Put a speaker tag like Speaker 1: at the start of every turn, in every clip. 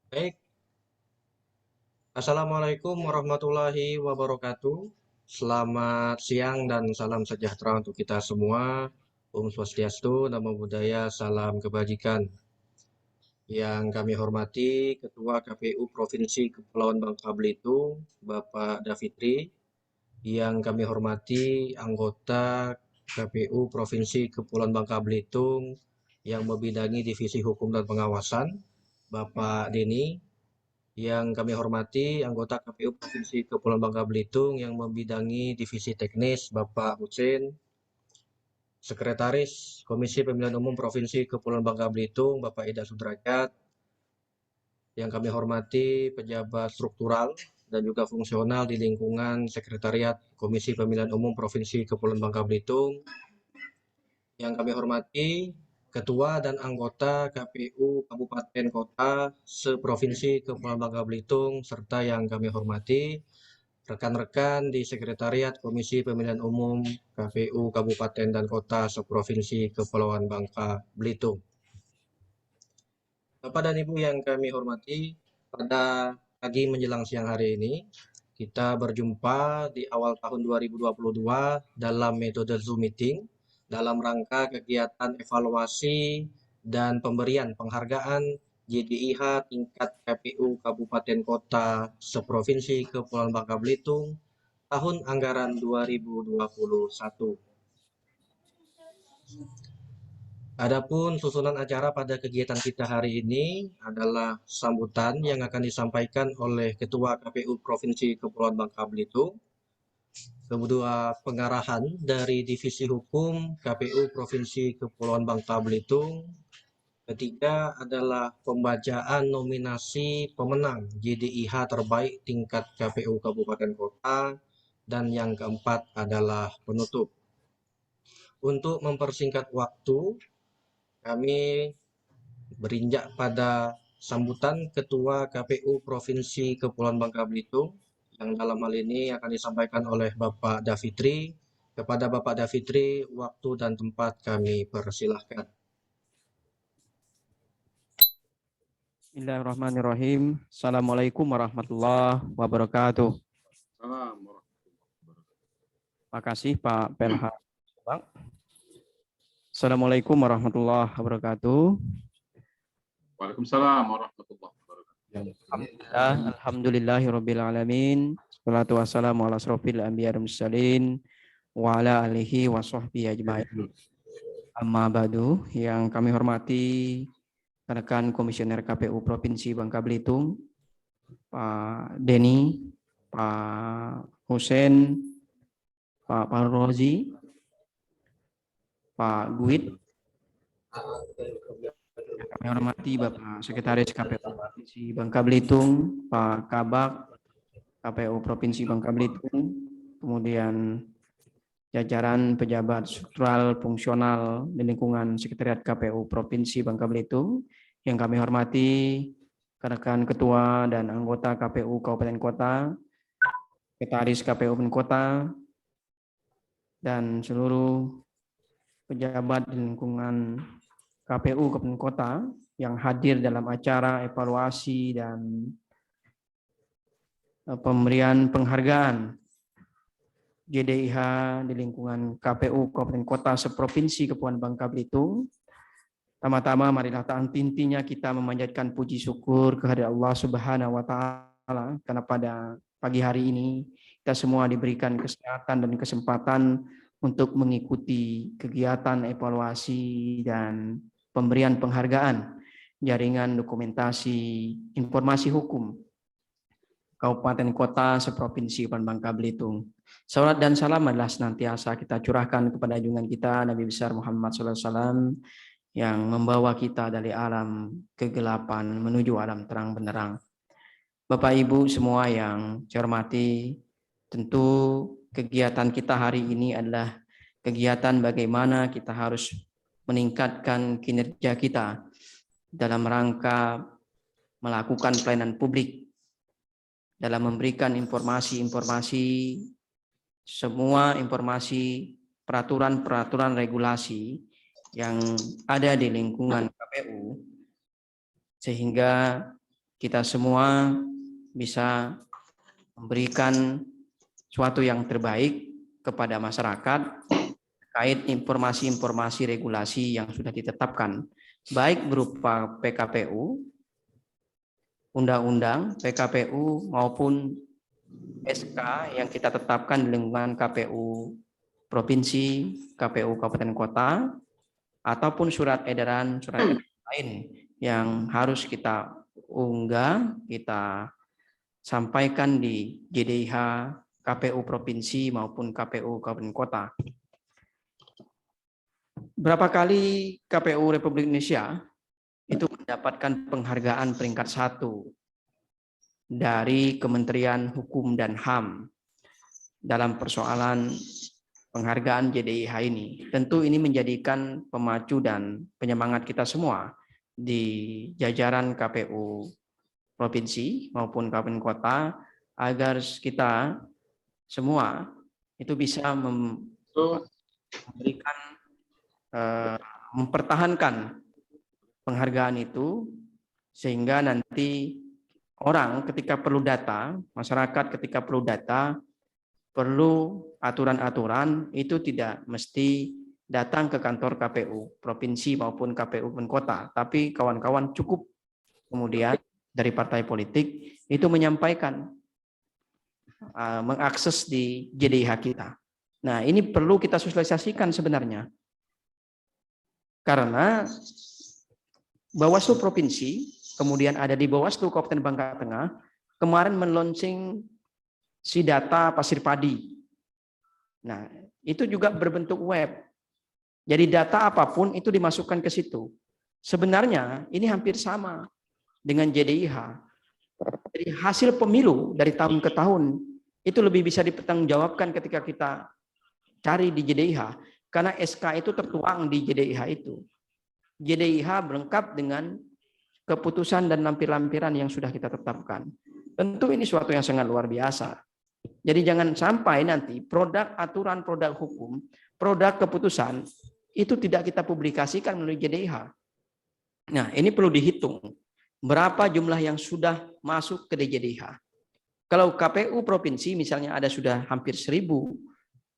Speaker 1: Baik, Assalamualaikum warahmatullahi wabarakatuh. Selamat siang dan salam sejahtera untuk kita semua. Om Swastiastu, Namo Buddhaya, salam kebajikan. Yang kami hormati Ketua KPU Provinsi Kepulauan Bangka Belitung, Bapak Davitri. Yang kami hormati anggota KPU Provinsi Kepulauan Bangka Belitung yang membidangi Divisi Hukum dan Pengawasan, Bapak Deni. Yang kami hormati anggota KPU Provinsi Kepulauan Bangka Belitung yang membidangi Divisi Teknis, Bapak Husin. Sekretaris Komisi Pemilihan Umum Provinsi Kepulauan Bangka Belitung, Bapak Ida Sudrajat. Yang kami hormati pejabat struktural dan juga fungsional di lingkungan Sekretariat Komisi Pemilihan Umum Provinsi Kepulauan Bangka Belitung. Yang kami hormati Ketua dan anggota KPU Kabupaten Kota seprovinsi Kepulauan Bangka Belitung, serta yang kami hormati rekan-rekan di Sekretariat Komisi Pemilihan Umum KPU Kabupaten dan Kota seprovinsi Kepulauan Bangka Belitung. Bapak dan Ibu yang kami hormati, pada pagi menjelang siang hari ini, kita berjumpa di awal tahun 2022 dalam metode Zoom Meeting dalam rangka kegiatan evaluasi dan pemberian penghargaan JDIH tingkat KPU Kabupaten Kota seprovinsi Kepulauan Bangka Belitung tahun anggaran 2021. Adapun susunan acara pada kegiatan kita hari ini adalah sambutan yang akan disampaikan oleh Ketua KPU Provinsi Kepulauan Bangka Belitung, kedua pengarahan dari Divisi Hukum KPU Provinsi Kepulauan Bangka Belitung, ketiga adalah pembacaan nominasi pemenang JDIH terbaik tingkat KPU Kabupaten Kota, dan yang keempat adalah penutup. Untuk mempersingkat waktu, kami berinjak pada sambutan Ketua KPU Provinsi Kepulauan Bangka Belitung yang dalam hal ini akan disampaikan oleh Bapak Davitri. Kepada Bapak Davitri, waktu dan tempat kami persilahkan.
Speaker 2: Bismillahirrahmanirrahim. Assalamualaikum warahmatullahi wabarakatuh. Terima kasih Pak PLH. Assalamualaikum warahmatullahi wabarakatuh.
Speaker 3: Waalaikumsalam warahmatullahi wabarakatuh.
Speaker 2: Alhamdulillahirabbil alamin. Wassalatu wassalamu ala asrofil anbiya wal mursalin wa ala alihi wa sahbihi ajmain. Amma ba'du, yang kami hormati rekan Komisioner KPU Provinsi Bangka Belitung, Pak Deni, Pak Husin, Pak Rozi, Pak Guid, kami hormati Bapak Sekretaris KPU Provinsi Bangka Belitung, Pak Kabak KPU Provinsi Bangka Belitung, kemudian jajaran pejabat struktural fungsional di lingkungan Sekretariat KPU Provinsi Bangka Belitung, yang kami hormati rekan ketua dan anggota KPU Kabupaten Kota, Sekretaris KPU Kabupaten Kota, dan seluruh pejabat di lingkungan KPU Kabupaten Kota yang hadir dalam acara evaluasi dan pemberian penghargaan JDIH di lingkungan KPU Kabupaten Kota seprovinsi Kepulauan Bangka Belitung. Tama-tama marilah intinya kita memanjatkan puji syukur kehadirat Allah Subhanahu wa taala karena pada pagi hari ini kita semua diberikan kesehatan dan kesempatan untuk mengikuti kegiatan evaluasi dan pemberian penghargaan jaringan dokumentasi informasi hukum Kabupaten Kota seprovinsi Bangka Belitung. Salat dan salam adalah senantiasa kita curahkan kepada junjungan kita Nabi besar Muhammad SAW yang membawa kita dari alam kegelapan menuju alam terang benderang. Bapak Ibu semua yang saya hormati, tentu kegiatan kita hari ini adalah kegiatan bagaimana kita harus meningkatkan kinerja kita dalam rangka melakukan pelayanan publik, dalam memberikan informasi-informasi, semua informasi peraturan-peraturan regulasi yang ada di lingkungan KPU, sehingga kita semua bisa memberikan suatu yang terbaik kepada masyarakat terkait informasi-informasi regulasi yang sudah ditetapkan, baik berupa PKPU, undang-undang, PKPU, maupun SK yang kita tetapkan di lingkungan KPU Provinsi, KPU Kabupaten Kota, ataupun surat edaran lain yang harus kita unggah, kita sampaikan di JDIH KPU Provinsi maupun KPU Kabupaten Kota. Berapa kali KPU Republik Indonesia itu mendapatkan penghargaan peringkat 1 dari Kementerian Hukum dan HAM dalam persoalan penghargaan JDIH ini. Tentu ini menjadikan pemacu dan penyemangat kita semua di jajaran KPU Provinsi maupun Kabupaten Kota agar kita semua itu bisa memberikan mempertahankan penghargaan itu, sehingga nanti orang ketika perlu data, masyarakat ketika perlu data, perlu aturan-aturan, itu tidak mesti datang ke kantor KPU Provinsi maupun KPU Kota, tapi kawan-kawan cukup kemudian dari partai politik itu menyampaikan, mengakses di JDIH kita. Nah, ini perlu kita sosialisasikan sebenarnya. Karena Bawaslu Provinsi, kemudian ada di Bawaslu Kabupaten Bangka Tengah, kemarin meluncing si data pasir padi. Nah, itu juga berbentuk web. Jadi data apapun itu dimasukkan ke situ. Sebenarnya ini hampir sama dengan JDIH. Jadi hasil pemilu dari tahun ke tahun itu lebih bisa dipertanggungjawabkan ketika kita cari di JDIH, karena SK itu tertuang di JDIH itu. JDIH berlengkap dengan keputusan dan lampiran-lampiran yang sudah kita tetapkan. Tentu ini suatu yang sangat luar biasa. Jadi jangan sampai nanti produk aturan, produk hukum, produk keputusan itu tidak kita publikasikan melalui JDIH. Nah, ini perlu dihitung. Berapa jumlah yang sudah masuk ke JDIH? Kalau KPU Provinsi misalnya ada sudah hampir 1000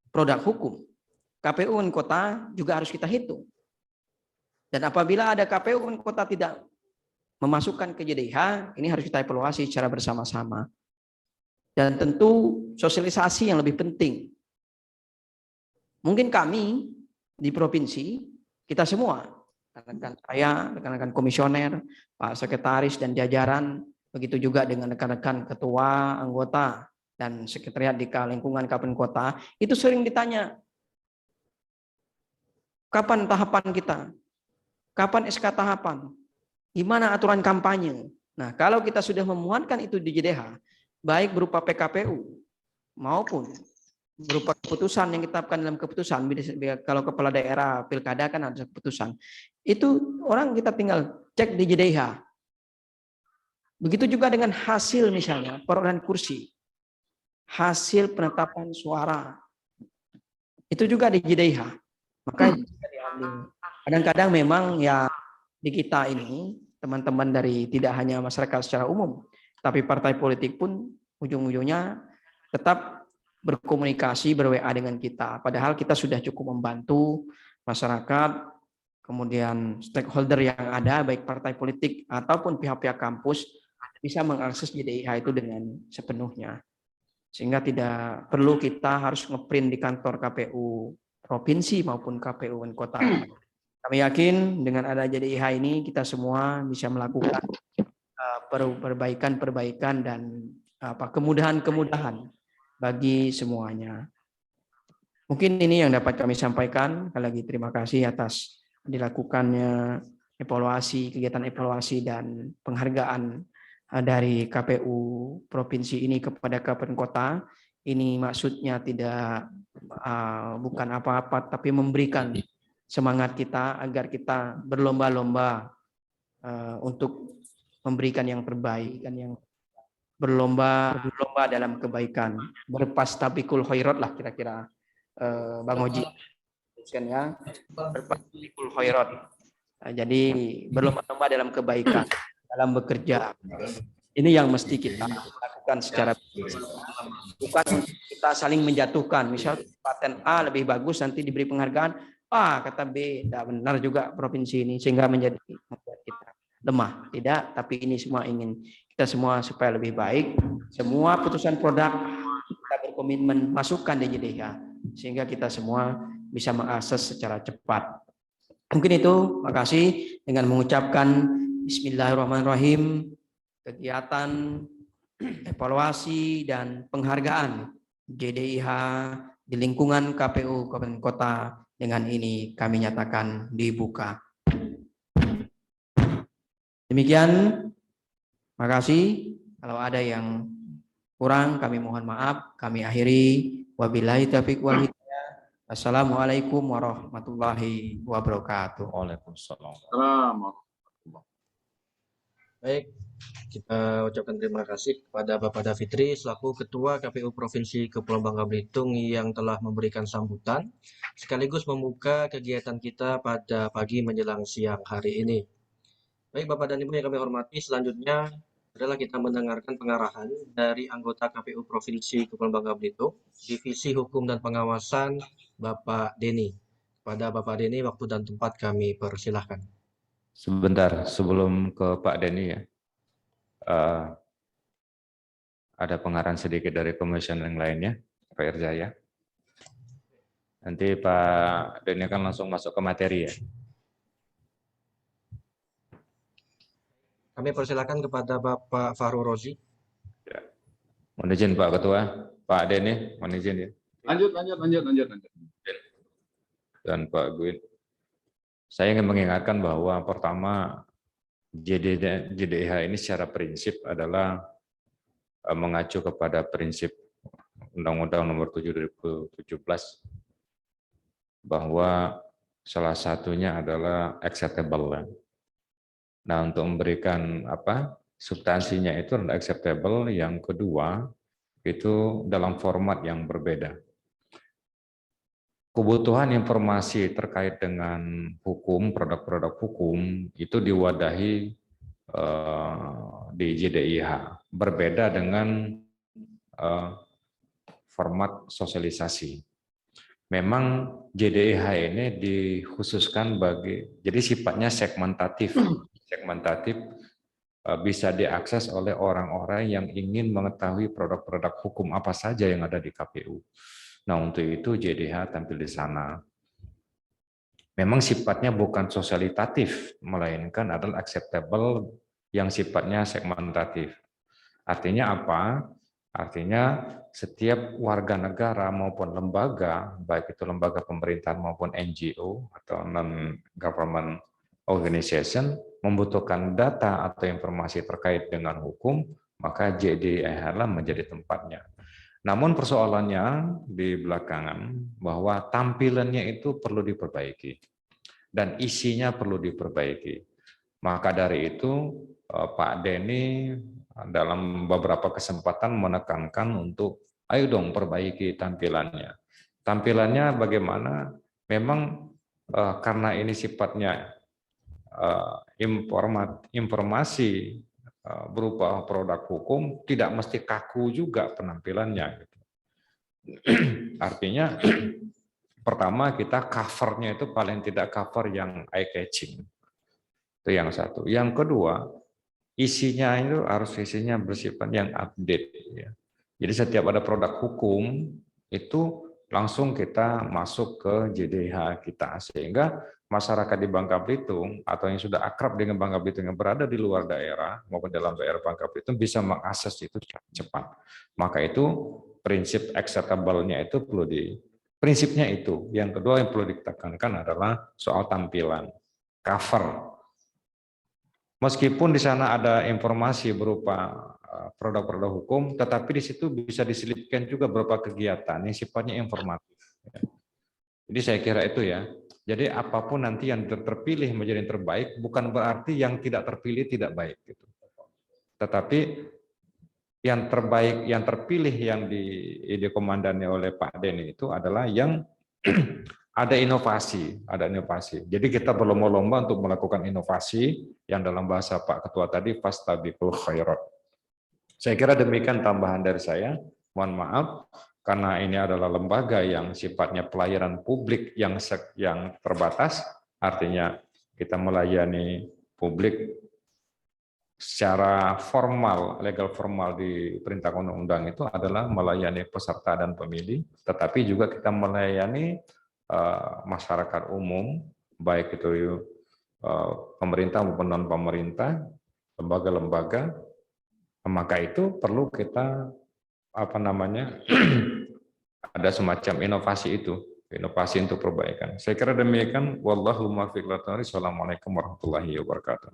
Speaker 2: produk hukum, KPU Kota juga harus kita hitung. Dan apabila ada KPU Kota tidak memasukkan ke JDIH, ini harus kita evaluasi secara bersama-sama. Dan tentu sosialisasi yang lebih penting. Mungkin kami di provinsi, kita semua, rekan-rekan saya, rekan-rekan komisioner, Pak Sekretaris dan jajaran, begitu juga dengan rekan-rekan ketua, anggota, dan sekretariat di lingkungan Kabupaten Kota, itu sering ditanya, kapan tahapan kita? Kapan SK tahapan? Gimana aturan kampanye? Nah, kalau kita sudah memuatkan itu di JDIH, baik berupa PKPU maupun berupa keputusan yang ditetapkan dalam keputusan, kalau kepala daerah pilkada kan ada keputusan, itu orang kita tinggal cek di JDIH. Begitu juga dengan hasil misalnya perolehan kursi, hasil penetapan suara, itu juga di JDIH. Maka kadang-kadang memang ya di kita ini teman-teman dari tidak hanya masyarakat secara umum, tapi partai politik pun ujung-ujungnya tetap berkomunikasi, ber-WA dengan kita. Padahal kita sudah cukup membantu masyarakat, kemudian stakeholder yang ada, baik partai politik ataupun pihak-pihak kampus, bisa mengakses JDIH itu dengan sepenuhnya. Sehingga tidak perlu kita harus ngeprint di kantor KPU Provinsi maupun KPU Kota. Kami yakin dengan ada JDIH ini, kita semua bisa melakukan perbaikan-perbaikan dan kemudahan-kemudahan bagi semuanya. Mungkin ini yang dapat kami sampaikan. Sekali lagi terima kasih atas dilakukannya evaluasi, kegiatan evaluasi dan penghargaan dari KPU Provinsi ini kepada Kabupaten Kota. Ini maksudnya tidak bukan apa-apa, tapi memberikan semangat kita agar kita berlomba-lomba untuk memberikan yang terbaik, dan yang berlomba dalam kebaikan, berpastabikul khairat lah kira-kira Bang Oji. dosennya berpartikul khairat. Jadi berlomba-lomba dalam kebaikan, dalam bekerja. Ini yang mesti kita lakukan secara bukan untuk kita saling menjatuhkan. Misal paten A lebih bagus nanti diberi penghargaan, kata B tidak benar juga provinsi ini sehingga membuat kita lemah. Tidak, tapi ini semua ingin kita semua supaya lebih baik. Semua putusan produk kita berkomitmen masukkan di JDH sehingga kita semua bisa mengakses secara cepat. Mungkin itu, makasih dengan mengucapkan Bismillahirrahmanirrahim, kegiatan evaluasi dan penghargaan JDIH di lingkungan KPU Kabupaten Kota dengan ini kami nyatakan dibuka. Demikian, makasih. Kalau ada yang kurang kami mohon maaf, kami akhiri. Wabillahi taufiq wal hidayah. Assalamualaikum warahmatullahi wabarakatuh.
Speaker 3: Waalaikumsalam.
Speaker 1: Baik, kita ucapkan terima kasih kepada Bapak Davitri selaku Ketua KPU Provinsi Kepulauan Bangka Belitung yang telah memberikan sambutan sekaligus membuka kegiatan kita pada pagi menjelang siang hari ini. Baik Bapak dan Ibu yang kami hormati, selanjutnya adalah kita mendengarkan pengarahan dari anggota KPU Provinsi Kepulauan Bangka Belitung, Divisi Hukum dan Pengawasan Bapak Denny. Kepada Bapak Denny, waktu dan tempat kami persilahkan.
Speaker 4: Sebentar, sebelum ke Pak Denny ya, ada pengarahan sedikit dari komisioner yang lainnya, Pak Irjaya. Nanti Pak Denny akan langsung masuk ke materi ya.
Speaker 1: Kami persilakan kepada Bapak Fahru Rozi.
Speaker 4: Ya. Mohon izin Pak Ketua, Pak Denny, mohon izin ya.
Speaker 3: Lanjut.
Speaker 4: Dan Pak Guin. Saya ingin mengingatkan bahwa pertama JDIH ini secara prinsip adalah mengacu kepada prinsip Undang-Undang Nomor 7 2017 bahwa salah satunya adalah acceptable. Nah, untuk memberikan substansinya itu adalah acceptable, yang kedua itu dalam format yang berbeda. Kebutuhan informasi terkait dengan hukum, produk-produk hukum itu diwadahi di JDIH. Berbeda dengan format sosialisasi. Memang JDIH ini dikhususkan jadi sifatnya segmentatif. Segmentatif bisa diakses oleh orang-orang yang ingin mengetahui produk-produk hukum apa saja yang ada di KPU. Nah, untuk itu JDIH tampil di sana. Memang sifatnya bukan sosialitatif, melainkan adalah acceptable yang sifatnya segmentatif. Artinya apa? Artinya setiap warga negara maupun lembaga, baik itu lembaga pemerintahan maupun NGO atau non-government organization, membutuhkan data atau informasi terkait dengan hukum, maka JDIH menjadi tempatnya. Namun persoalannya di belakangan bahwa tampilannya itu perlu diperbaiki dan isinya perlu diperbaiki. Maka dari itu Pak Denny dalam beberapa kesempatan menekankan untuk ayo dong perbaiki tampilannya. Tampilannya bagaimana? Memang karena ini sifatnya informasi berupa produk hukum, tidak mesti kaku juga penampilannya. Artinya pertama kita covernya itu paling tidak cover yang eye catching. Itu yang satu. Yang kedua, isinya itu harus isinya bersifat yang update. Ya. Jadi setiap ada produk hukum itu langsung kita masuk ke JDIH kita, sehingga masyarakat di Bangka Belitung atau yang sudah akrab dengan Bangka Belitung yang berada di luar daerah maupun dalam daerah Bangka Belitung bisa mengakses itu cepat. Maka itu prinsip acceptable-nya itu prinsipnya itu. Yang kedua yang perlu ditekankan adalah soal tampilan, cover. Meskipun di sana ada informasi berupa produk-produk hukum, tetapi di situ bisa diselipkan juga beberapa kegiatan yang sifatnya informatif. Jadi saya kira itu ya. Jadi apapun nanti yang terpilih menjadi yang terbaik, bukan berarti yang tidak terpilih tidak baik. Gitu. Tetapi yang terbaik, yang terpilih yang dikomandani oleh Pak Denny itu adalah yang ada inovasi, ada inovasi. Jadi kita berlomba-lomba untuk melakukan inovasi yang dalam bahasa Pak Ketua tadi fastabiqul khairat. Saya kira demikian tambahan dari saya. Mohon maaf karena ini adalah lembaga yang sifatnya pelayanan publik yang terbatas, artinya kita melayani publik secara formal, legal formal di perintah undang-undang itu adalah melayani peserta dan pemilih, tetapi juga kita melayani masyarakat umum, baik itu pemerintah maupun non pemerintah, lembaga-lembaga. Maka itu perlu kita ada semacam inovasi itu, inovasi untuk perbaikan. Saya kira demikian. Wallahu muwaffiq ila thoriq. Assalamualaikum warahmatullahi wabarakatuh.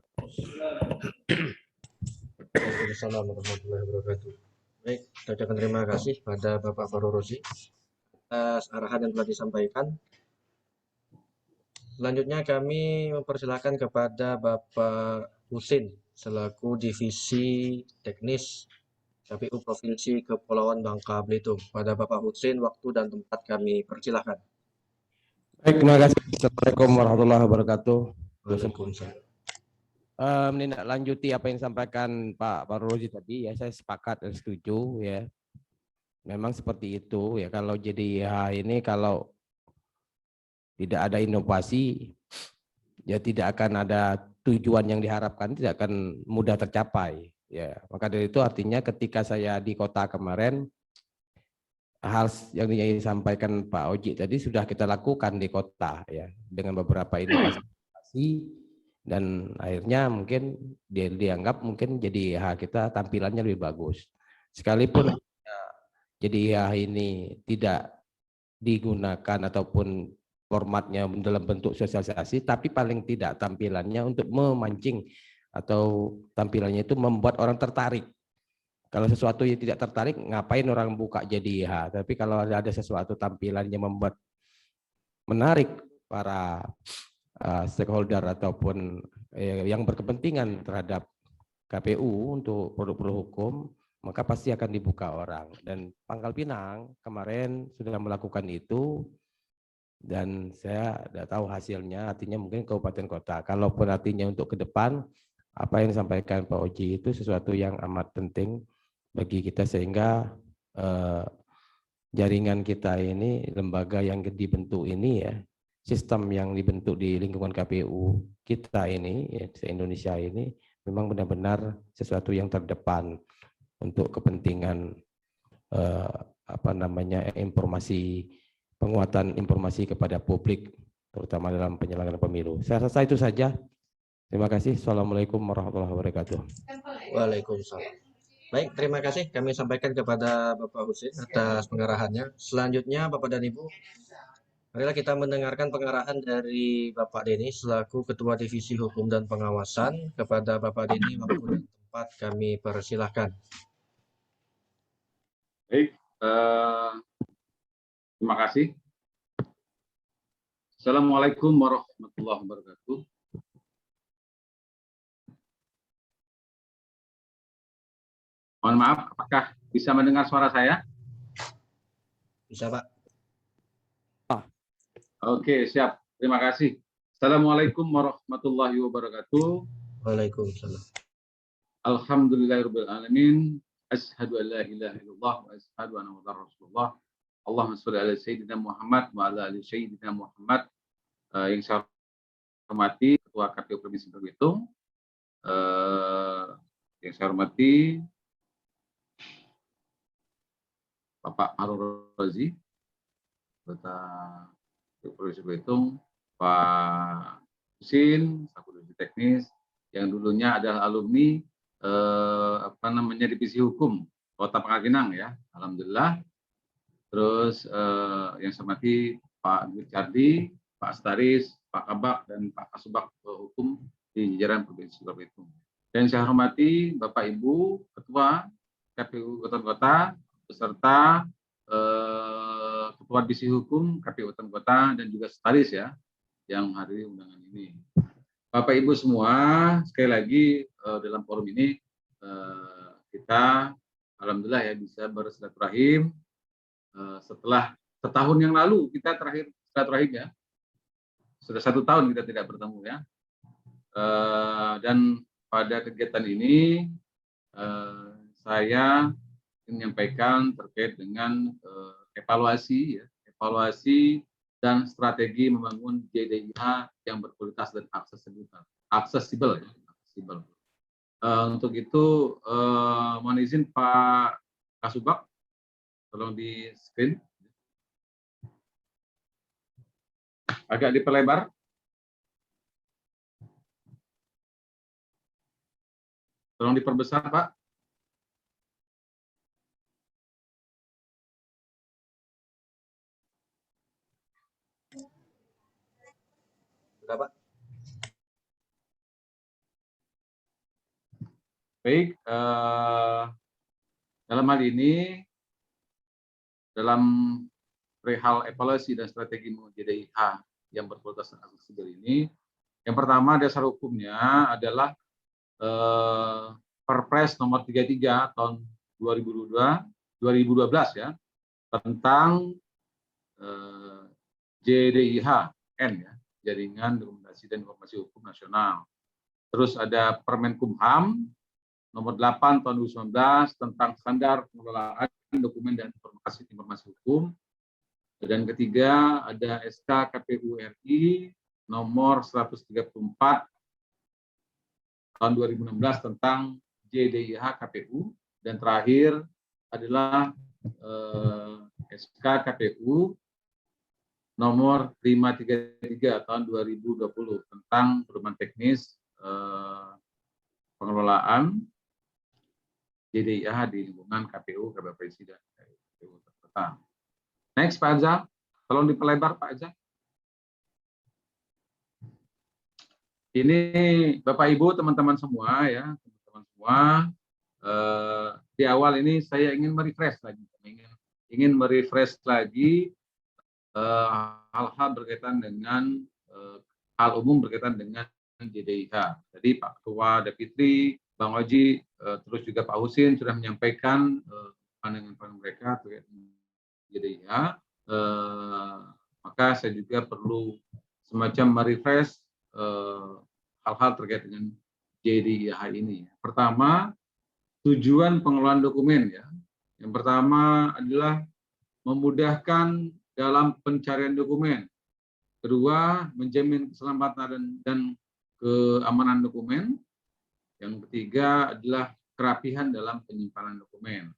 Speaker 1: Waalaikumsalam warahmatullahi wabarakatuh. Baik, saya ucapkan terima kasih pada Bapak Farul Rozi atas arahan yang telah disampaikan. Selanjutnya kami mempersilahkan kepada Bapak Husin selaku Divisi Teknis KPU Provinsi Kepulauan Bangka Belitung. Pada Bapak Husin, waktu dan tempat kami persilahkan.
Speaker 5: Baik, terima kasih. Assalamualaikum warahmatullahi wabarakatuh.
Speaker 1: Waalaikumsalam.
Speaker 5: Menindaklanjuti apa yang disampaikan Pak Farul Rozi tadi, ya saya sepakat dan setuju ya. Memang seperti itu ya, kalau JDIH ini kalau tidak ada inovasi ya tidak akan ada tujuan yang diharapkan, tidak akan mudah tercapai ya. Maka dari itu artinya ketika saya di kota kemarin, hal yang disampaikan Pak Oji tadi sudah kita lakukan di kota ya dengan beberapa inovasi dan akhirnya mungkin dianggap mungkin jadi kita tampilannya lebih bagus. Sekalipun jadi ini tidak digunakan ataupun formatnya dalam bentuk sosialisasi, tapi paling tidak tampilannya untuk memancing atau tampilannya itu membuat orang tertarik. Kalau sesuatu yang tidak tertarik, ngapain orang buka JDIH? Tapi kalau ada sesuatu tampilan yang membuat menarik para stakeholder ataupun yang berkepentingan terhadap KPU untuk produk-produk hukum, maka pasti akan dibuka orang. Dan Pangkal Pinang kemarin sudah melakukan itu, dan saya tidak tahu hasilnya, artinya mungkin kabupaten kota. Kalaupun artinya untuk ke depan, apa yang disampaikan Pak Oji itu sesuatu yang amat penting bagi kita, sehingga jaringan kita ini, lembaga yang dibentuk ini ya, sistem yang dibentuk di lingkungan KPU kita ini, ya, se-Indonesia ini, memang benar-benar sesuatu yang terdepan untuk kepentingan informasi, penguatan informasi kepada publik, terutama dalam penyelenggaraan pemilu. Saya rasa itu saja. Terima kasih. Assalamualaikum warahmatullahi wabarakatuh.
Speaker 1: Waalaikumsalam. Baik, terima kasih kami sampaikan kepada Bapak Husin atas pengarahannya. Selanjutnya Bapak dan Ibu, marilah kita mendengarkan pengarahan dari Bapak Denny selaku Ketua Divisi Hukum dan Pengawasan. Kepada Bapak Denny, waktu dan tempat kami persilahkan.
Speaker 3: Baik, terima kasih. Assalamualaikum warahmatullahi wabarakatuh. Mohon maaf, apakah bisa mendengar suara saya?
Speaker 1: Bisa, Pak.
Speaker 3: Oke, siap. Terima kasih. Assalamualaikum warahmatullahi wabarakatuh.
Speaker 1: Waalaikumsalam.
Speaker 3: Alhamdulillahirabbil alamin. Asyhadu an la ilaha illallah wa asyhadu anna muhammadar rasulullah. Allahumma shalli ala sayyidina Muhammad wa ala ali sayyidina Muhammad. Yang saya hormati Ketua KPU Provinsi Belitung, yang saya hormati Bapak Farul Rozi, Ketua Provinsi Belitung, Pak Husin, selaku Divisi Teknis, yang dulunya adalah alumni Divisi Hukum Kota Pangkal Pinang ya, alhamdulillah. Terus yang saya hormati Pak Gurcardi, Pak Astaris, Pak Kabak, dan Pak Kasubag Hukum di jajaran Provinsi Belitung. Dan saya hormati Bapak Ibu Ketua KPU Kota, beserta Ketua Divisi Hukum KPU Kota dan juga Astaris ya, yang hadiri undangan ini. Bapak Ibu semua, sekali lagi dalam forum ini kita alhamdulillah ya bisa bersilaturahim setelah setahun yang lalu kita terakhir silaturahim ya. Sudah 1 tahun kita tidak bertemu ya. Dan pada kegiatan ini saya ingin menyampaikan terkait dengan evaluasi evaluasi dan strategi membangun JDIH yang berkualitas dan aksesibel. Untuk itu mohon izin Pak Kasubag, tolong di screen agak diperlebar. Tolong diperbesar, Pak.
Speaker 1: Sudah, Pak.
Speaker 3: Baik, dalam hal ini, dalam perihal evaluasi dan strategi JDIH yang berkualitas dan aksesibel ini, yang pertama dasar hukumnya adalah Perpres nomor 33 tahun 2012 ya, tentang JDIH-N ya, Jaringan Dokumentasi dan Informasi Hukum Nasional. Terus ada Permenkumham nomor 8 tahun 2019 tentang standar pengelolaan dokumen dan informasi hukum. Dan ketiga ada SK KPU RI nomor 134 tahun 2016 tentang JDIH KPU. Dan terakhir adalah SK KPU nomor 533 tahun 2020 tentang perubahan teknis pengelolaan JDIH di lingkungan KPU, KPPSI, dan KPU terkota. Next, Pak Azza. Tolong diperlebar, Pak Azza. Ini Bapak Ibu, teman-teman semua ya, teman-teman semua. Di awal ini saya ingin merefresh lagi, ingin merefresh lagi hal-hal berkaitan dengan hal umum berkaitan dengan JDIH. Jadi Pak Ketua Deputi, Bang Oji, terus juga Pak Husin sudah menyampaikan pandangan mereka terkait JDIH. Maka saya juga perlu semacam merefresh hal-hal terkait dengan JDIH ini. Pertama, tujuan pengelolaan dokumen ya. Yang pertama adalah memudahkan dalam pencarian dokumen. Kedua, menjamin keselamatan dan keamanan dokumen. Yang ketiga adalah kerapihan dalam penyimpanan dokumen.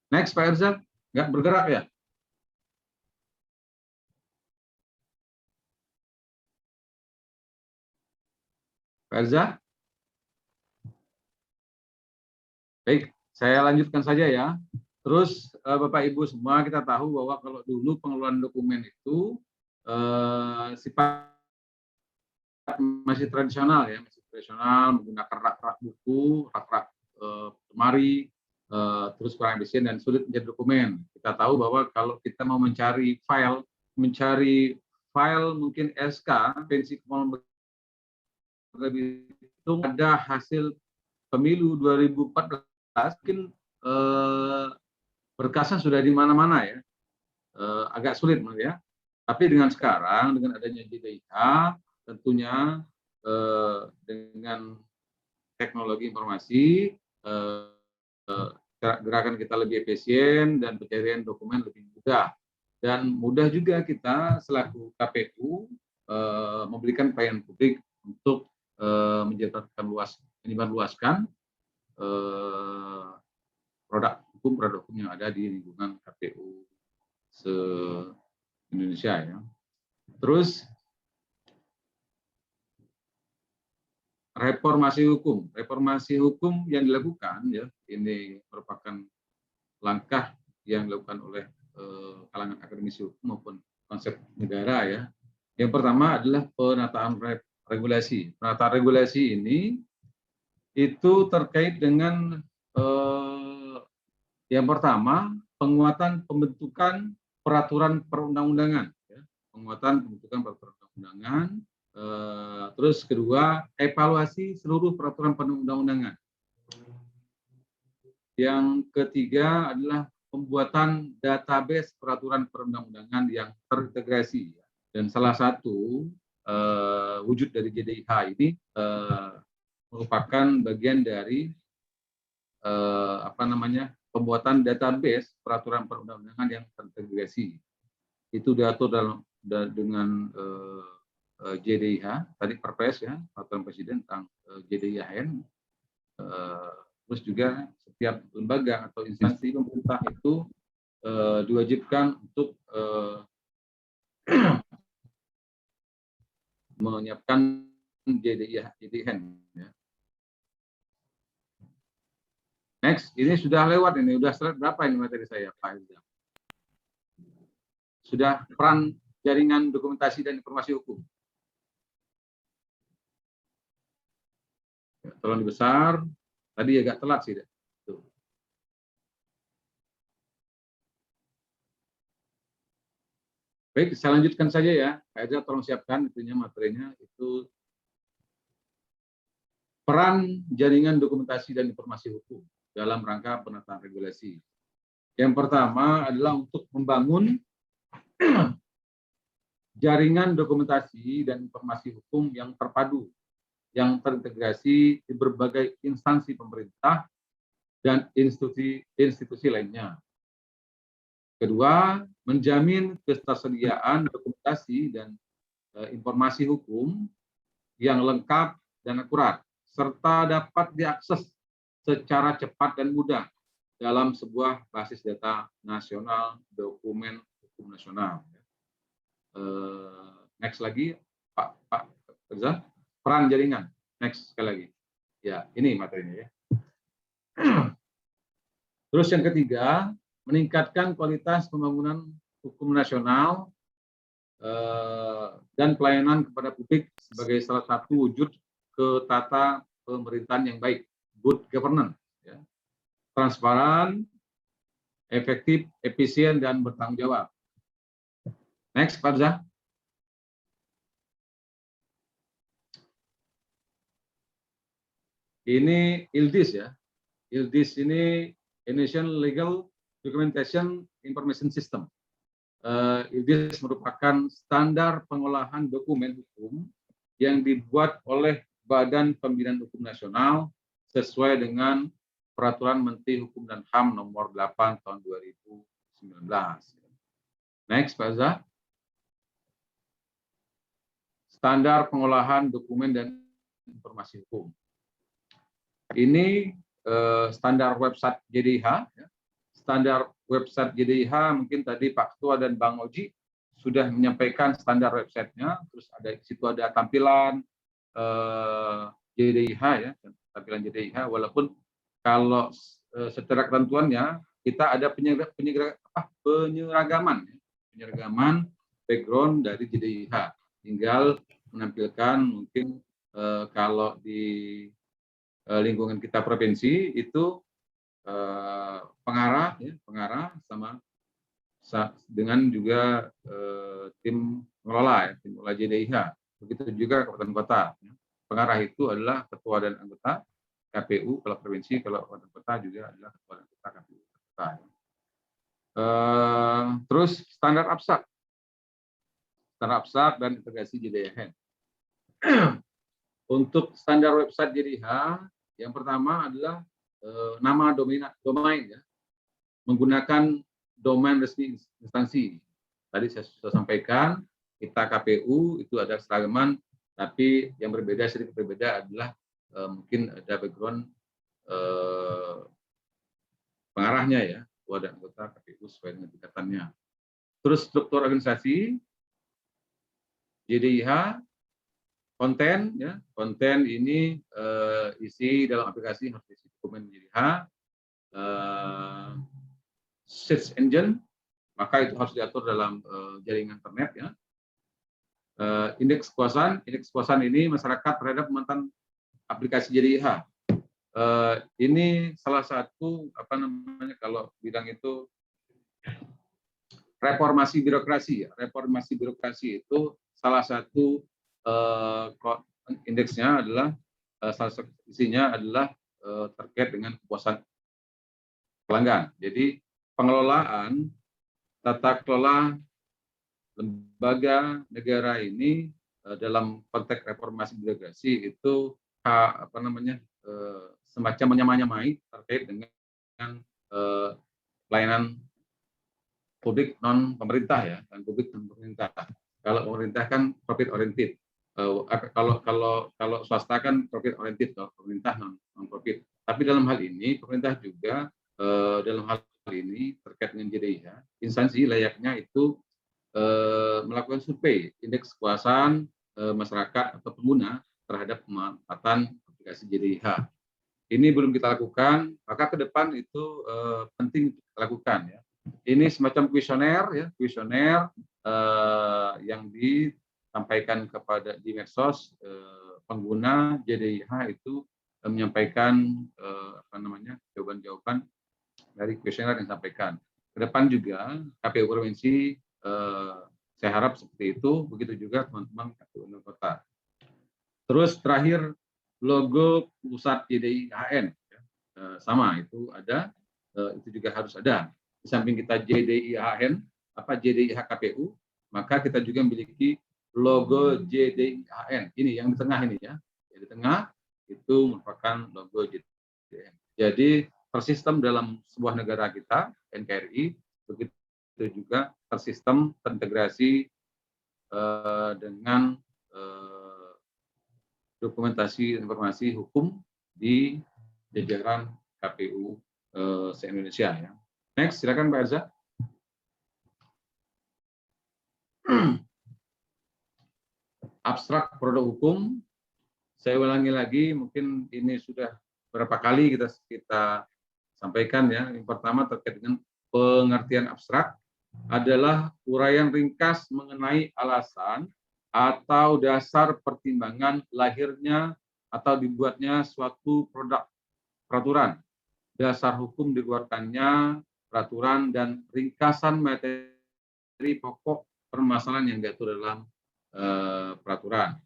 Speaker 3: Next, Pak Erzak, nggak bergerak ya? Pak Erzak? Baik, saya lanjutkan saja ya. Terus Bapak Ibu semua kita tahu bahwa kalau dulu pengelolaan dokumen itu sifat masih tradisional ya, menggunakan rak-rak buku, rak-rak lemari, terus kurang efisien dan sulit menjadi dokumen. Kita tahu bahwa kalau kita mau mencari file mungkin SK, pensi kepemimpinan itu ada hasil pemilu 2014, mungkin berkasnya sudah di mana-mana ya, agak sulit ya. Tapi dengan sekarang, dengan adanya JDIH, tentunya dengan teknologi informasi, gerakan kita lebih efisien dan pencarian dokumen lebih mudah. Dan mudah juga kita selaku KPU memberikan pelayanan publik untuk menyebarluaskan produk hukum yang ada di lingkungan KPU se-Indonesia ya. Terus reformasi hukum yang dilakukan ya, ini merupakan langkah yang dilakukan oleh kalangan akademisi hukum maupun konsep negara ya. Yang pertama adalah penataan regulasi. Penataan regulasi ini itu terkait dengan yang pertama penguatan pembentukan peraturan perundang-undangan ya. Penguatan pembentukan peraturan perundang-undangan. Terus kedua, evaluasi seluruh peraturan perundang-undangan. Yang ketiga adalah pembuatan database peraturan perundang-undangan yang terintegrasi. Dan salah satu wujud dari JDIH ini merupakan bagian dari pembuatan database peraturan perundang-undangan yang terintegrasi. Itu diatur dengan JDIH, tadi Perpres ya, Peraturan Presiden tentang JDIHN. Terus juga setiap lembaga atau instansi pemerintah itu diwajibkan untuk menyiapkan JDIHN. Ya. Next, ini sudah lewat ini, sudah slide berapa ini materi saya, Pak Irza? Sudah peran jaringan dokumentasi dan informasi hukum. Ya, tolong dibesar. Tadi agak telat sih. Tuh. Baik, saya lanjutkan saja ya. Pak Eza, tolong siapkan itunya materinya. Itu peran jaringan dokumentasi dan informasi hukum dalam rangka penataan regulasi. Yang pertama adalah untuk membangun jaringan dokumentasi dan informasi hukum yang terpadu, yang terintegrasi di berbagai instansi pemerintah dan institusi lainnya. Kedua, menjamin ketersediaan dokumentasi dan informasi hukum yang lengkap dan akurat, serta dapat diakses secara cepat dan mudah dalam sebuah basis data nasional, dokumen hukum nasional. Next lagi, Pak Reza. Peran jaringan. Next sekali lagi. Ya, ini materinya ya. Terus yang ketiga, meningkatkan kualitas pembangunan hukum nasional dan pelayanan kepada publik sebagai salah satu wujud ketata pemerintahan yang baik, good governance, ya. Transparan, efektif, efisien, dan bertanggung jawab. Next, Pak Zah. Ini ILDIS ya. ILDIS ini Indonesian Legal Documentation Information System. ILDIS merupakan standar pengolahan dokumen hukum yang dibuat oleh Badan Pembinaan Hukum Nasional sesuai dengan Peraturan Menteri Hukum dan HAM nomor 8 tahun 2019. Next, Pak Zah. Standar pengolahan dokumen dan informasi hukum. Ini standar website JDIH. Ya. Standar website JDIH mungkin tadi Pak Ketua dan Bang Oji sudah menyampaikan standar websitenya. Terus ada situ ada tampilan JDIH ya, tampilan JDIH. Walaupun kalau secara ketentuannya kita ada penyeragaman background dari JDIH. Tinggal menampilkan mungkin kalau di lingkungan kita provinsi itu pengarah sama dengan juga tim pengelola ya, tim pengelola JDIH. Begitu juga kabupaten kota. Ya. Pengarah itu adalah ketua dan anggota KPU kalau provinsi, kalau kabupaten kota juga adalah ketua dan anggota KPU. Terus standar abstrak dan integrasi JDIH. Untuk standar website JDIH, yang pertama adalah nama domain ya, menggunakan domain resmi instansi. Tadi saya sudah sampaikan, kita KPU itu ada seragaman, tapi yang berbeda sedikit berbeda adalah mungkin ada background pengarahnya ya, ada anggota KPU sesuai dengan tingkatannya. Terus struktur organisasi JDIH. Konten, ya, konten ini isi dalam aplikasi harus isi dokumen JDIH, search engine, maka itu harus diatur dalam jaringan internet, ya. Indeks kepuasan ini masyarakat terhadap mantan aplikasi JDIH. Ini salah satu kalau bidang itu reformasi birokrasi, ya. Reformasi birokrasi itu salah satu indeksnya adalah isinya adalah terkait dengan kepuasan pelanggan. Jadi pengelolaan tata kelola lembaga negara ini dalam konteks reformasi birokrasi itu semacam menyamai terkait dengan pelayanan publik non pemerintah ya, dan publik non pemerintah. Kalau pemerintah kan profit oriented, kalau swasta kan profit oriented, kalau pemerintah non profit. Tapi dalam hal ini pemerintah juga dalam hal ini terkait dengan JDIH, instansi layaknya itu melakukan survei indeks kepuasan masyarakat atau pengguna terhadap pemanfaatan aplikasi JDIH. Ini belum kita lakukan, maka ke depan itu penting kita lakukan ya. Ini semacam kuesioner yang disampaikan kepada di medsos pengguna JDIH itu menyampaikan jawaban-jawaban dari kuesioner yang disampaikan. Ke depan juga KPU provinsi saya harap seperti itu, begitu juga teman-teman KPU kota. Terus terakhir logo pusat JDIHN sama itu ada, itu juga harus ada. Di samping kita JDIHN, JDIH KPU, maka kita juga memiliki logo JDIHN. Ini yang di tengah ini ya. Di tengah itu merupakan logo JDIHN. Jadi tersistem dalam sebuah negara kita, NKRI, begitu juga tersistem terintegrasi dengan dokumentasi informasi hukum di jajaran KPU se-Indonesia ya. Next, silakan Pak Erza. Abstrak produk hukum, saya ulangi lagi, mungkin ini sudah berapa kali kita sampaikan ya. Yang pertama terkait dengan pengertian abstrak adalah uraian ringkas mengenai alasan atau dasar pertimbangan lahirnya atau dibuatnya suatu produk peraturan, dasar hukum dikeluarkannya peraturan, dan ringkasan materi pokok permasalahan yang diatur dalam peraturan.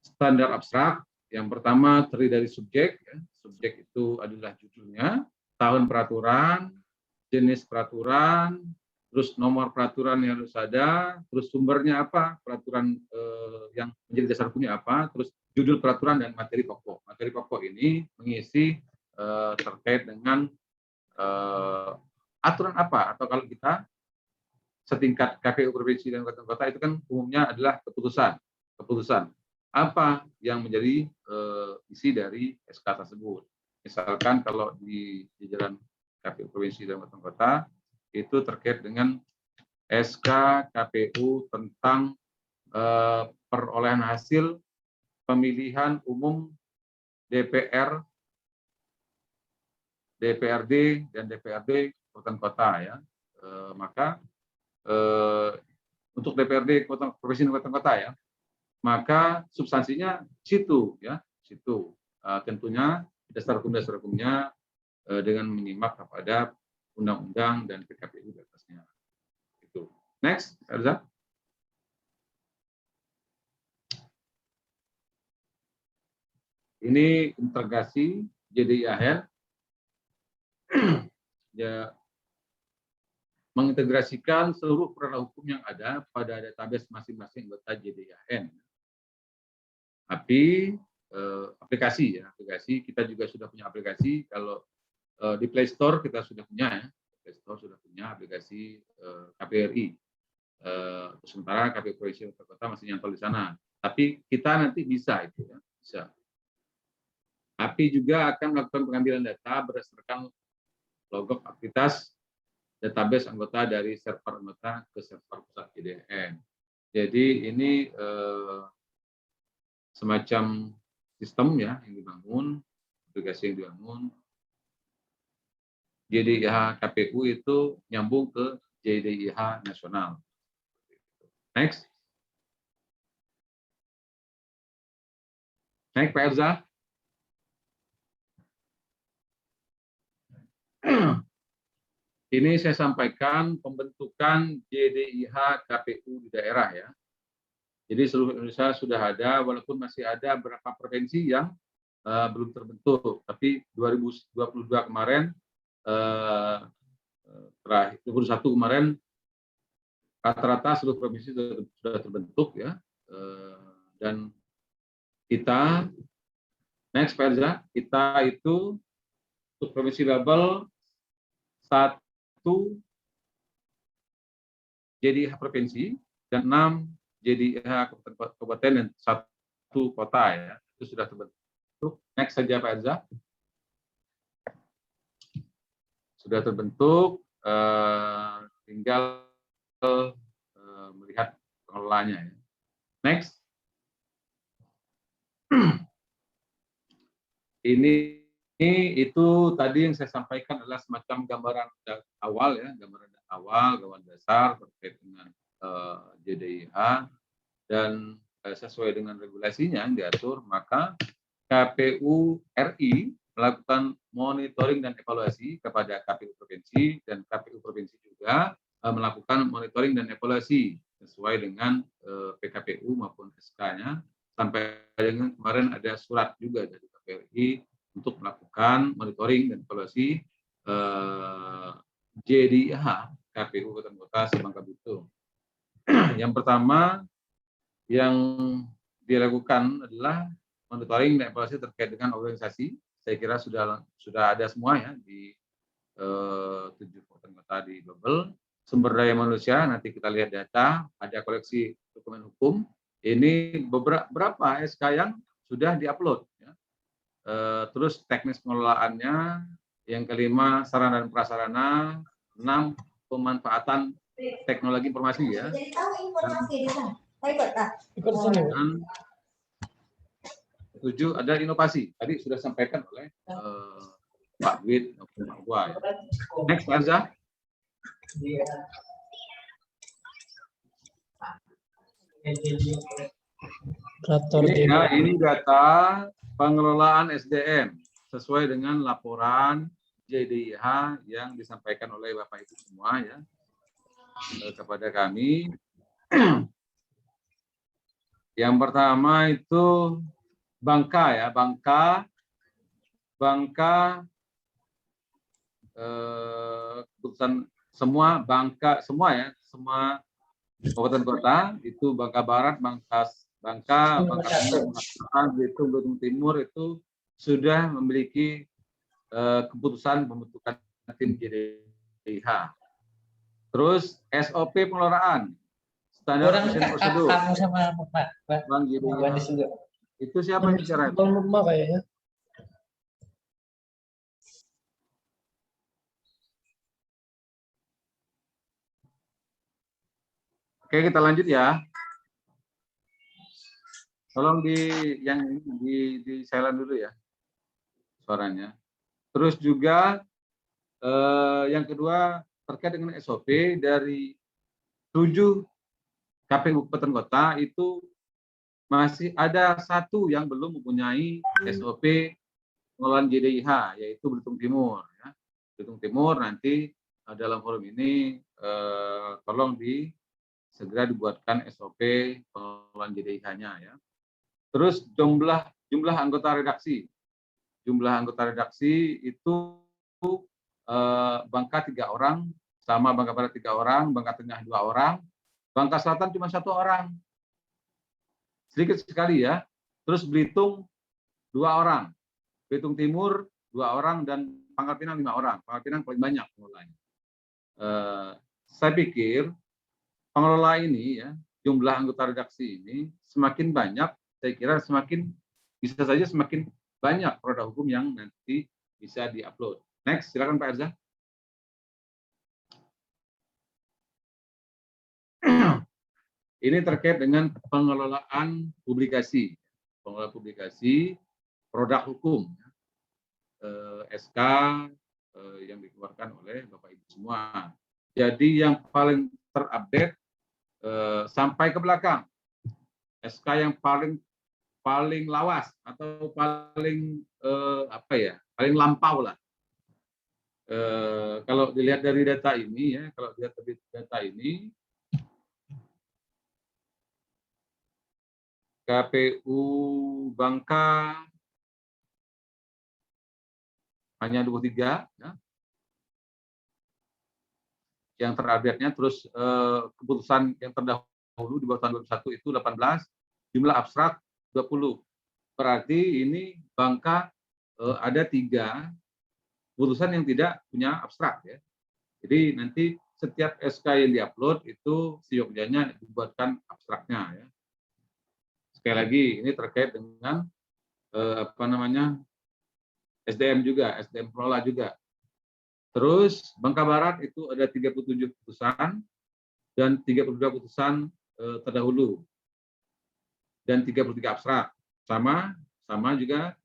Speaker 3: Standar abstrak yang pertama terdiri dari subjek. Ya. Subjek itu adalah judulnya, tahun peraturan, jenis peraturan, terus nomor peraturan yang harus ada, terus sumbernya apa, peraturan yang menjadi dasar hukumnya apa, terus judul peraturan dan materi pokok. Materi pokok ini mengisi terkait dengan aturan apa, atau kalau kita setingkat KPU provinsi dan kota itu kan umumnya adalah keputusan apa yang menjadi isi dari SK tersebut. Misalkan kalau di jajaran KPU provinsi dan kota itu terkait dengan SK KPU tentang perolehan hasil pemilihan umum DPR, DPRD, dan DPRD kabupaten kota ya. Maka untuk DPRD provinsi dan kabupaten kota ya, maka substansinya situ ya, situ. Tentunya dasar hukumnya dengan menyimak kepada undang-undang dan PKPU di atasnya. Itu. Next, Erza. Ini integrasi JDIHN ya, mengintegrasikan seluruh peraturan hukum yang ada pada database masing-masing anggota JDIHN. Tapi aplikasi kita juga sudah punya aplikasi. Kalau di Play Store kita sudah punya ya, Play Store sudah punya aplikasi KPRI. Sementara KPU provinsi dan kota masih nyantol di sana. Tapi kita nanti bisa itu ya, bisa. API juga akan melakukan pengambilan data berdasarkan logok aktivitas database anggota dari server anggota ke server pusat JDIHN. Jadi ini semacam sistem ya yang dibangun, aplikasi yang dibangun. JDIH KPU itu nyambung ke JDIH nasional. Next. Next, Pak Erza. Ini saya sampaikan pembentukan JDIH KPU di daerah ya. Jadi seluruh Indonesia sudah ada, walaupun masih ada beberapa provinsi yang belum terbentuk. Tapi 2022 kemarin terakhir 21 kemarin rata-rata seluruh provinsi sudah terbentuk ya, dan kita next Pak Erza, kita itu untuk provinsi Babel 1 JDIH provinsi dan 6 JDIH kabupaten dan 1 kota ya, itu sudah terbentuk. Next saja Pak Erza. Sudah terbentuk, tinggal melihat pengelolanya. Ya. Next. Ini itu tadi yang saya sampaikan adalah semacam gambaran awal ya, gambaran dasar terkait dengan JDIH, dan sesuai dengan regulasinya yang diatur, maka KPU RI melakukan monitoring dan evaluasi kepada KPU provinsi, dan KPU provinsi juga melakukan monitoring dan evaluasi sesuai dengan PKPU maupun SK-nya, sampai dengan kemarin ada surat juga dari KPU RI untuk melakukan monitoring dan evaluasi JDIH KPU Kabupaten Kota Bangka Belitung. Yang pertama yang dilakukan adalah monitoring dan evaluasi terkait dengan organisasi. Saya kira sudah ada semua ya di 7 kabupaten kota di Babel. Sumber daya manusia, nanti kita lihat data, ada koleksi dokumen hukum. Ini beberapa SK yang sudah diupload. Ya. Terus teknis pengelolaannya, yang kelima sarana dan prasarana, 6 pemanfaatan teknologi informasi ya.
Speaker 6: Jadi tahu informasi di sana.
Speaker 3: Dan 7 ada inovasi. Tadi sudah sampaikan oleh Pak Dwit maupun Pak Gua. Ya. Next, Pak Arza. Ini data pengelolaan SDM sesuai dengan laporan JDIH yang disampaikan oleh Bapak Ibu semua ya kepada kami. Yang pertama itu Bangka ya, Bangka keputusan semua Bangka semua ya, semua kabupaten kota itu Bangka Barat, Bangka Timur, Belitung Timur itu sudah memiliki keputusan pembentukan tim JDIH. Terus SOP pengelolaan, standar prosedur.
Speaker 7: Kamu sama
Speaker 3: Bang JDIH. Itu siapa yang bicara?
Speaker 7: kayaknya.
Speaker 3: Oke, kita lanjut ya. Tolong di silent dulu ya suaranya. Terus juga yang kedua terkait dengan SOP dari 7 KPU Kabupaten Kota itu masih ada 1 yang belum mempunyai SOP pengelolaan JDIH, yaitu Belitung Timur. Ya. Belitung Timur nanti dalam forum ini tolong segera dibuatkan SOP pengelolaan JDIH-nya ya. Terus jumlah anggota redaksi. Jumlah anggota redaksi itu Bangka 3 orang, sama Bangka Barat 3 orang, Bangka Tengah 2 orang, Bangka Selatan cuma 1 orang. Sedikit sekali ya. Terus Belitung 2 orang. Belitung Timur 2 orang dan Pangkal Pinang 5 orang. Pangkal Pinang paling banyak pengelolanya. Saya pikir pengelola ini ya, jumlah anggota redaksi ini semakin banyak, saya kira bisa saja semakin banyak produk hukum yang nanti bisa diupload. Next, silakan Pak Erza. Ini terkait dengan pengelolaan publikasi. Pengelolaan publikasi produk hukum. SK yang dikeluarkan oleh Bapak Ibu semua. Jadi yang paling terupdate sampai ke belakang. SK yang paling lawas atau paling paling lampau lah. Kalau dilihat dari data ini ya, KPU Bangka hanya 23 ya. yang terupdate-nya, terus keputusan yang terdahulu di bawah tahun 2021 itu 18, jumlah abstrak 20. Berarti ini Bangka ada 3 keputusan yang tidak punya abstrak ya. Jadi nanti setiap SK yang diupload itu seyogyanya dibuatkan abstraknya ya. Sekali lagi ini terkait dengan SDM juga, SDM pengelola juga. Terus Bangka Barat itu ada 37 keputusan dan 32 keputusan terdahulu dan 33 abstrak. Sama juga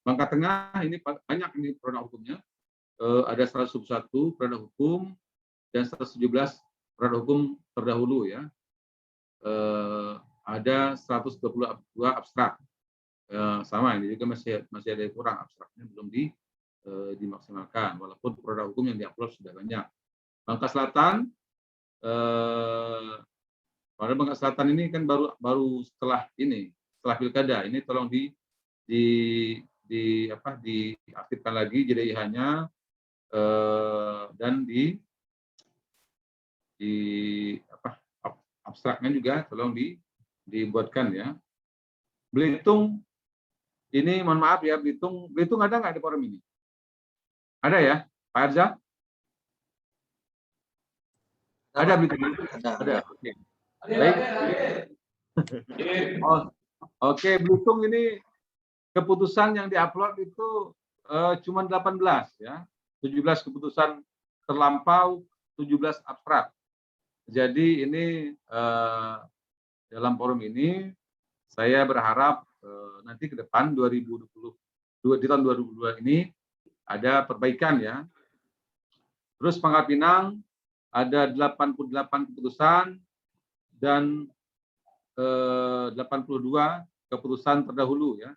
Speaker 3: Bangka Tengah ini banyak ini produk hukumnya. Ada 101 produk hukum dan 117 produk hukum terdahulu ya. Ada 122 abstrak. Sama ini juga masih ada yang kurang, abstraknya belum dimaksimalkan walaupun produk hukum yang diupload sudah banyak. Bangka Selatan pada Bangka Selatan ini kan baru setelah pilkada ini tolong diaktifkan lagi JDIH-nya dan abstraknya juga tolong dibuatkan ya. Belitung ini mohon maaf ya, Belitung ada nggak di forum ini? Ada ya, Pak Arza? Ada Belitung? Ada. Oke. Baik. Oke, Belitung ini keputusan yang diupload itu cuma 18 ya. 17 keputusan terlampau, 17 abstrak. Jadi ini dalam forum ini saya berharap nanti ke depan 2022 di tahun 2022 ini ada perbaikan ya. Terus Pangkal Pinang ada 88 keputusan dan 82 keputusan terdahulu ya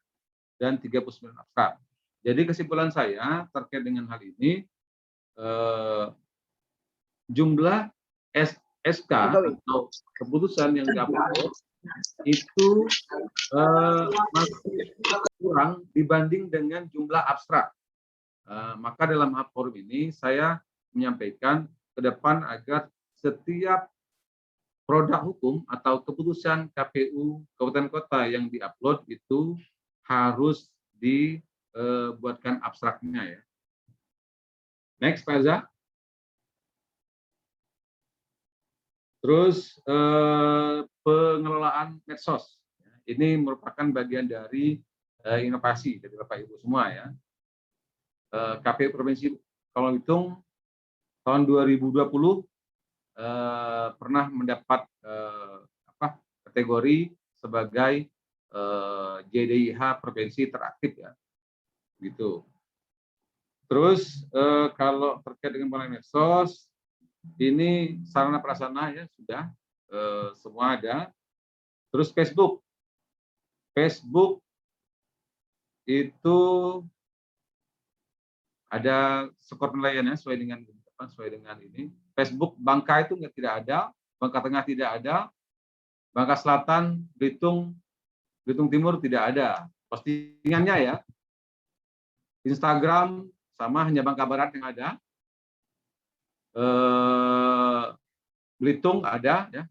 Speaker 3: dan 39 abstrak. Jadi kesimpulan saya terkait dengan hal ini jumlah SK atau keputusan yang diupload itu masih kurang dibanding dengan jumlah abstrak. Maka dalam forum ini saya menyampaikan ke depan agar setiap produk hukum atau keputusan KPU Kabupaten Kota yang diupload itu harus dibuatkan abstraknya ya. Next, Pak Eza. Terus pengelolaan medsos. Ini merupakan bagian dari inovasi dari Bapak Ibu semua ya. KPU Provinsi Kolong Bitung tahun 2020 pernah mendapat kategori sebagai JDIH Provinsi teraktif ya. Gitu. Terus kalau terkait dengan pengelolaan medsos, ini sarana prasarana ya sudah semua ada. Terus Facebook itu ada skor penilaiannya sesuai dengan ini. Facebook Bangka itu tidak ada, Bangka Tengah tidak ada, Bangka Selatan, Belitung Timur tidak ada postingannya ya. Instagram sama, hanya Bangka Barat yang ada. Belitung ada ya,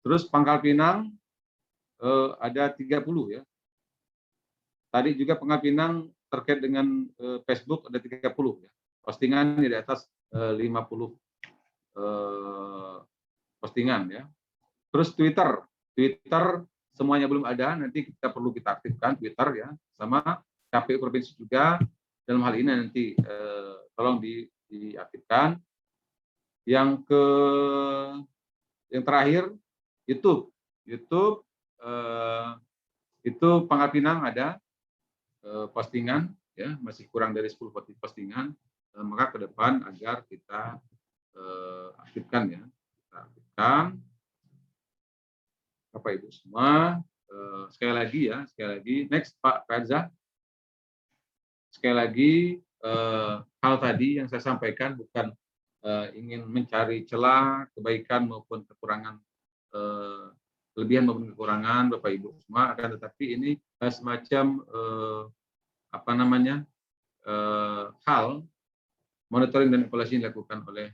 Speaker 3: Terus Pangkal Pinang ada 30 ya. Tadi juga Pangkal Pinang terkait dengan Facebook ada 30 ya. Postingan di atas 50 postingan ya. Terus Twitter semuanya belum ada, nanti kita perlu kita aktifkan Twitter ya, sama KPU Provinsi juga dalam hal ini nanti tolong diaktifkan. Yang terakhir YouTube itu Pangkal Pinang ada postingan ya, masih kurang dari 10 postingan, maka ke depan agar kita aktifkan ya. Kita aktifkan Bapak Ibu semua. Sekali lagi next Pak Reza. Sekali lagi hal tadi yang saya sampaikan bukan ingin mencari celah, kebaikan maupun kekurangan, kelebihan maupun kekurangan Bapak Ibu semua, akan tetapi ini semacam hal monitoring dan evaluasi yang dilakukan oleh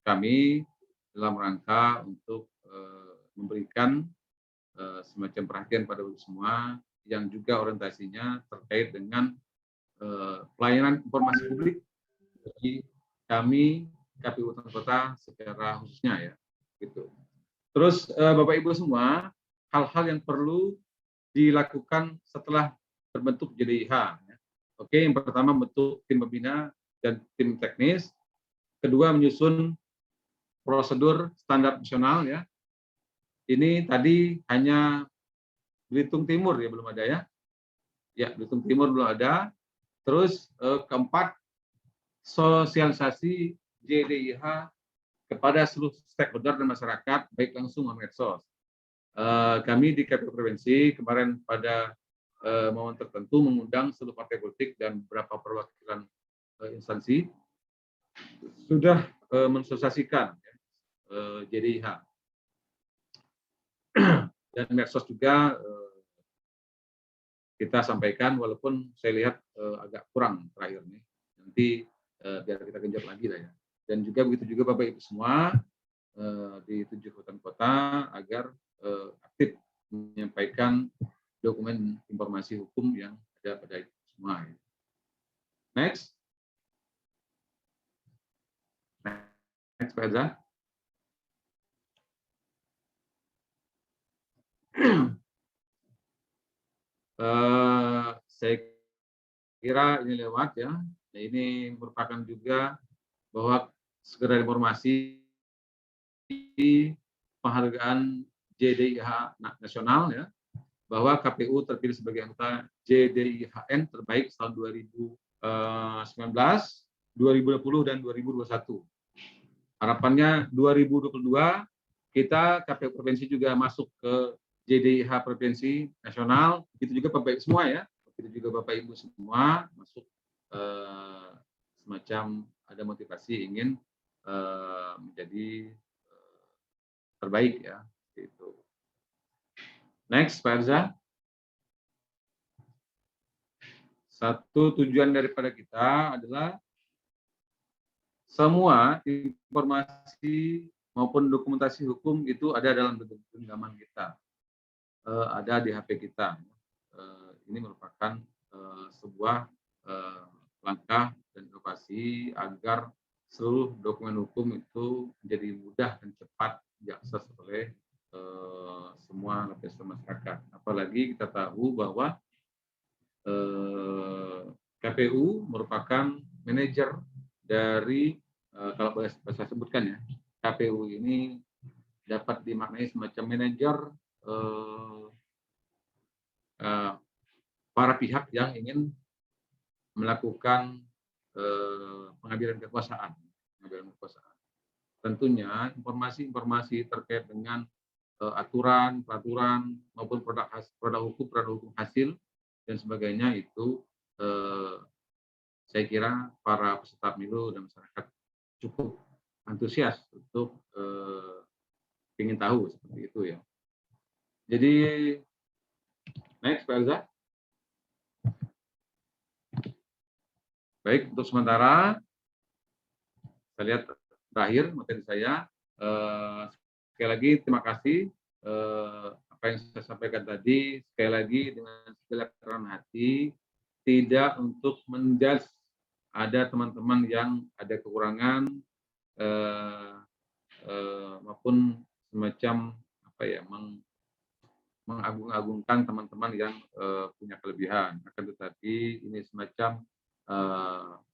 Speaker 3: kami dalam rangka untuk memberikan semacam perhatian pada semua yang juga orientasinya terkait dengan pelayanan informasi publik bagi kami KPU Kabupaten Kota secara khususnya ya, gitu. Terus Bapak Ibu semua, hal-hal yang perlu dilakukan setelah terbentuk JDIH. Ya. Oke, yang pertama bentuk tim pembina dan tim teknis. Kedua, menyusun prosedur standar nasional ya. Ini tadi hanya Belitung Timur ya belum ada ya. Ya, Belitung Timur belum ada. Terus keempat, sosialisasi JDIH kepada seluruh stakeholder dan masyarakat, baik langsung maupun medsos. Kami di KPU Provinsi kemarin pada momen tertentu mengundang seluruh partai politik dan beberapa perwakilan instansi sudah mensosialisasikan JDIH. Dan medsos juga kita sampaikan, walaupun saya lihat agak kurang terakhir nih. Nanti biar kita genjot lagi lah ya. Dan juga begitu juga Bapak Ibu semua di 7 kabupaten kota agar aktif menyampaikan dokumen informasi hukum yang ada pada itu semua. Next. Next, Pak Eza. Saya kira ini lewat ya. Ini merupakan juga bahwa sekedar informasi penghargaan JDIH nasional ya, bahwa KPU terpilih sebagai anggota JDIHN terbaik tahun 2019, 2020 dan 2021. Harapannya 2022 kita KPU provinsi juga masuk ke JDIH provinsi nasional, begitu juga Bapak Ibu semua ya, begitu juga Bapak Ibu semua masuk semacam ada motivasi ingin menjadi terbaik ya, gitu. Next, Pak Arza. Satu tujuan daripada kita adalah semua informasi maupun dokumentasi hukum itu ada dalam bentuk genggaman kita, ada di HP kita. Ini merupakan sebuah langkah dan inovasi agar seluruh dokumen hukum itu menjadi mudah dan cepat diakses oleh semua lapisan masyarakat. Apalagi kita tahu bahwa KPU merupakan manajer dari kalau boleh saya sebutkan ya, KPU ini dapat dimaknai semacam manajer para pihak yang ingin melakukan pengambilan kekuasaan. Tentunya informasi-informasi terkait dengan aturan, peraturan maupun produk hukum hasil dan sebagainya itu saya kira para peserta pemilu dan masyarakat cukup antusias untuk ingin tahu seperti itu ya. Jadi next Pak Elza. Baik, untuk sementara saya lihat terakhir materi saya. Sekali lagi terima kasih apa yang saya sampaikan tadi, sekali lagi dengan segala kerendahan hati, tidak untuk menjudge ada teman-teman yang ada kekurangan maupun semacam apa ya, mengagung-agungkan teman-teman yang punya kelebihan. Akan tetapi ini semacam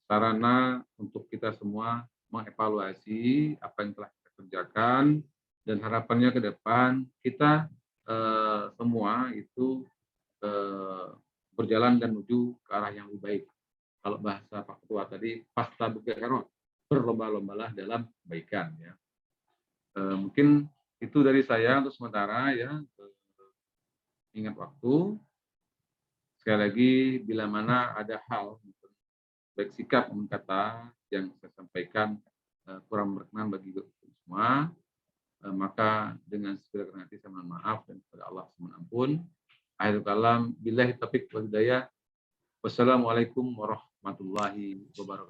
Speaker 3: sarana untuk kita semua mengevaluasi apa yang telah kita kerjakan, dan harapannya ke depan kita semua itu berjalan dan menuju ke arah yang lebih baik. Kalau bahasa Pak Ketua tadi, pastabikul khairat, berlomba-lombalah dalam kebaikan ya. Mungkin itu dari saya untuk sementara ya. Ingat waktu. Sekali lagi, bila mana ada hal baik sikap maupun kata yang saya sampaikan kurang berkenan bagi semua, maka dengan segala kerendahan hati saya mohon maaf, dan kepada Allah mohon ampun. Akhirul kalam, billahi taufiq wal hidayah. Wassalamualaikum warahmatullahi wabarakatuh.